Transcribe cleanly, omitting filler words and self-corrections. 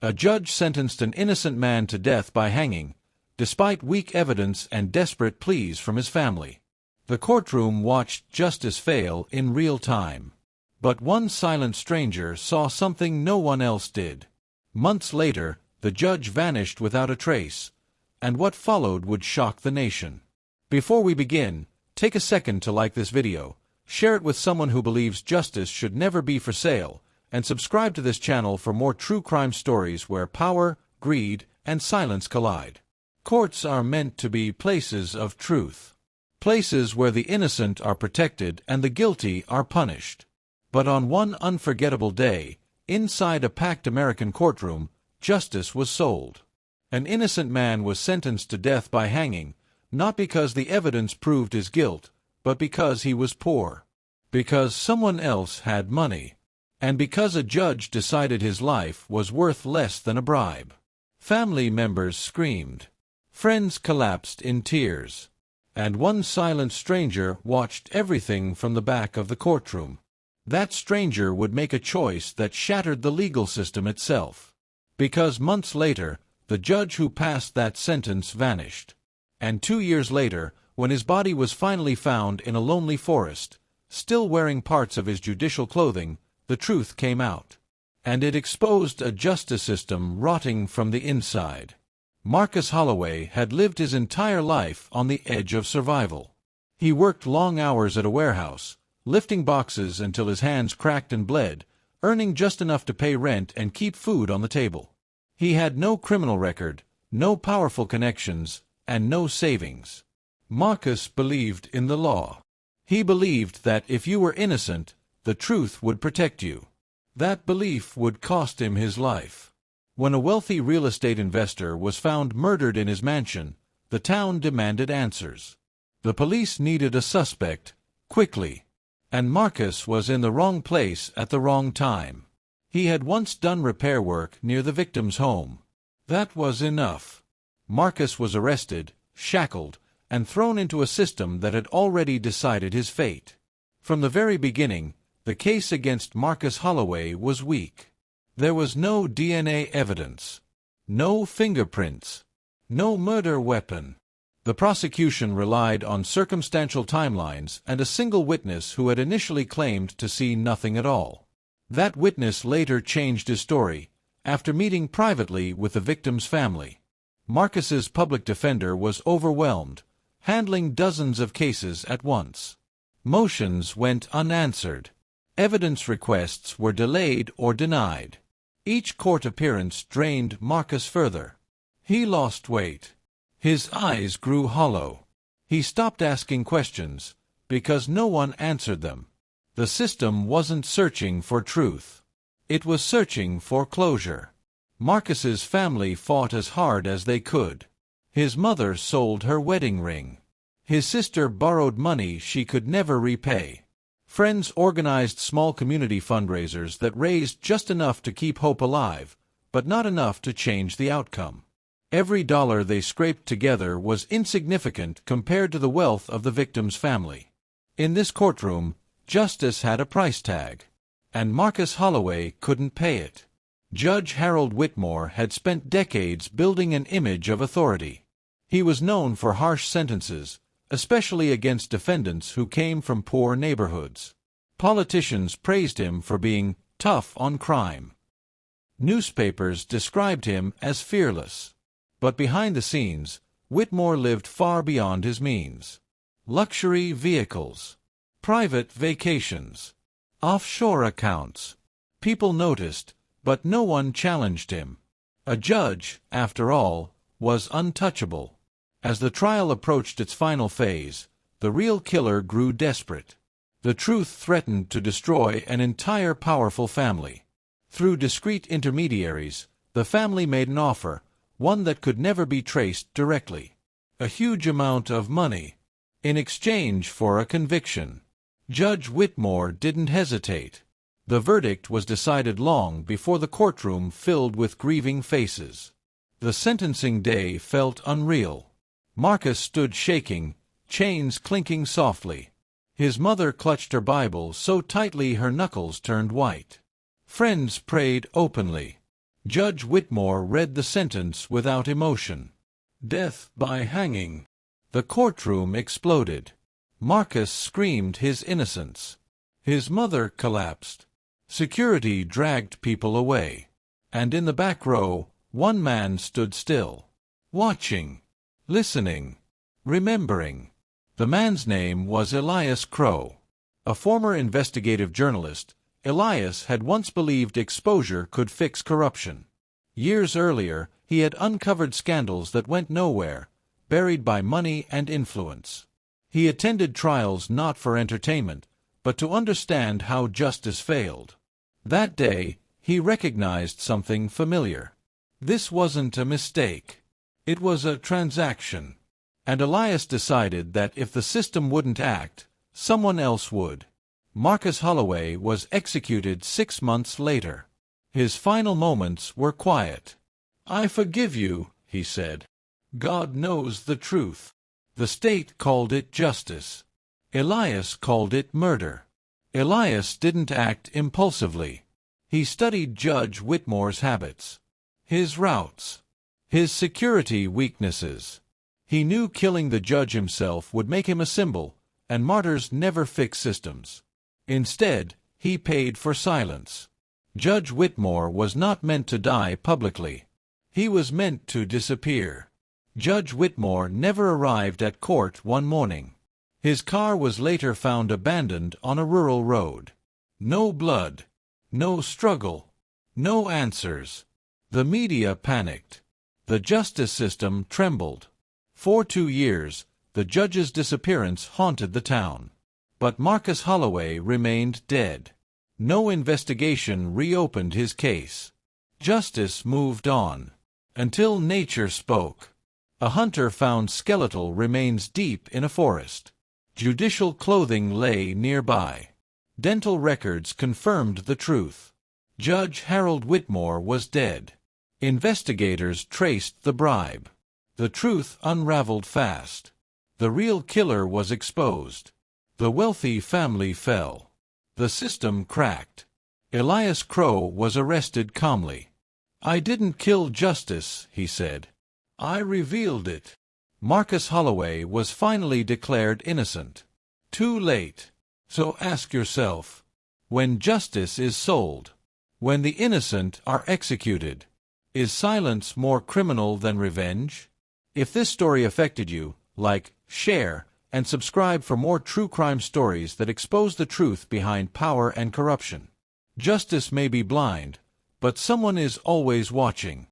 A judge sentenced an innocent man to death by hanging, despite weak evidence and desperate pleas from his family. The courtroom watched justice fail in real time. But one silent stranger saw something no one else did. Months later, the judge vanished without a trace, and what followed would shock the nation. Before we begin, take a second to like this video, share it with someone who believes justice should never be for sale, and subscribe to this channel for more true crime stories where power, greed, and silence collide. Courts are meant to be places of truth. Places where the innocent are protected and the guilty are punished. But on one unforgettable day, inside a packed American courtroom, justice was sold. An innocent man was sentenced to death by hanging, not because the evidence proved his guilt, but because he was poor. Because someone else had money. And because a judge decided his life was worth less than a bribe. Family members screamed. Friends collapsed in tears. And one silent stranger watched everything from the back of the courtroom. That stranger would make a choice that shattered the legal system itself. Because months later, the judge who passed that sentence vanished. And 2 years later, when his body was finally found in a lonely forest, still wearing parts of his judicial clothing, the truth came out. And it exposed a justice system rotting from the inside. Marcus Holloway had lived his entire life on the edge of survival. He worked long hours at a warehouse, lifting boxes until his hands cracked and bled, earning just enough to pay rent and keep food on the table. He had no criminal record, no powerful connections, and no savings. Marcus believed in the law. He believed that if you were innocent, the truth would protect you. That belief would cost him his life. When a wealthy real estate investor was found murdered in his mansion, the town demanded answers. The police needed a suspect, quickly. And Marcus was in the wrong place at the wrong time. He had once done repair work near the victim's home. That was enough. Marcus was arrested, shackled, and thrown into a system that had already decided his fate. From the very beginning, the case against Marcus Holloway was weak. There was no DNA evidence, no fingerprints, no murder weapon. The prosecution relied on circumstantial timelines and a single witness who had initially claimed to see nothing at all. That witness later changed his story, after meeting privately with the victim's family. Marcus's public defender was overwhelmed, handling dozens of cases at once. Motions went unanswered. Evidence requests were delayed or denied. Each court appearance drained Marcus further. He lost weight. His eyes grew hollow. He stopped asking questions, because no one answered them. The system wasn't searching for truth. It was searching for closure. Marcus's family fought as hard as they could. His mother sold her wedding ring. His sister borrowed money she could never repay. Friends organized small community fundraisers that raised just enough to keep hope alive, but not enough to change the outcome. Every dollar they scraped together was insignificant compared to the wealth of the victim's family. In this courtroom, justice had a price tag, and Marcus Holloway couldn't pay it. Judge Harold Whitmore had spent decades building an image of authority. He was known for harsh sentences, especially against defendants who came from poor neighborhoods. Politicians praised him for being tough on crime. Newspapers described him as fearless. But behind the scenes, Whitmore lived far beyond his means. Luxury vehicles, private vacations, offshore accounts. People noticed, but no one challenged him. A judge, after all, was untouchable. As the trial approached its final phase, the real killer grew desperate. The truth threatened to destroy an entire powerful family. Through discreet intermediaries, the family made an offer, one that could never be traced directly. A huge amount of money, in exchange for a conviction. Judge Whitmore didn't hesitate. The verdict was decided long before the courtroom filled with grieving faces. The sentencing day felt unreal. Marcus stood shaking, chains clinking softly. His mother clutched her Bible so tightly her knuckles turned white. Friends prayed openly. Judge Whitmore read the sentence without emotion. Death by hanging. The courtroom exploded. Marcus screamed his innocence. His mother collapsed. Security dragged people away. And in the back row, one man stood still. Watching. Listening. Remembering. The man's name was Elias Crow. A former investigative journalist, Elias had once believed exposure could fix corruption. Years earlier, he had uncovered scandals that went nowhere, buried by money and influence. He attended trials not for entertainment, but to understand how justice failed. That day, he recognized something familiar. This wasn't a mistake. It was a transaction. And Elias decided that if the system wouldn't act, someone else would. Marcus Holloway was executed 6 months later. His final moments were quiet. "I forgive you," he said. "God knows the truth." The state called it justice. Elias called it murder. Elias didn't act impulsively. He studied Judge Whitmore's habits, his routes, his security weaknesses. He knew killing the judge himself would make him a symbol, and martyrs never fix systems. Instead, he paid for silence. Judge Whitmore was not meant to die publicly. He was meant to disappear. Judge Whitmore never arrived at court one morning. His car was later found abandoned on a rural road. No blood. No struggle. No answers. The media panicked. The justice system trembled. For 2 years, the judge's disappearance haunted the town. But Marcus Holloway remained dead. No investigation reopened his case. Justice moved on. Until nature spoke. A hunter found skeletal remains deep in a forest. Judicial clothing lay nearby. Dental records confirmed the truth. Judge Harold Whitmore was dead. Investigators traced the bribe. The truth unraveled fast. The real killer was exposed. The wealthy family fell. The system cracked. Elias Crow was arrested calmly. "I didn't kill justice," he said. "I revealed it." Marcus Holloway was finally declared innocent. Too late. So ask yourself, when justice is sold, when the innocent are executed, is silence more criminal than revenge? If this story affected you, like, share, and subscribe for more true crime stories that expose the truth behind power and corruption. Justice may be blind, but someone is always watching.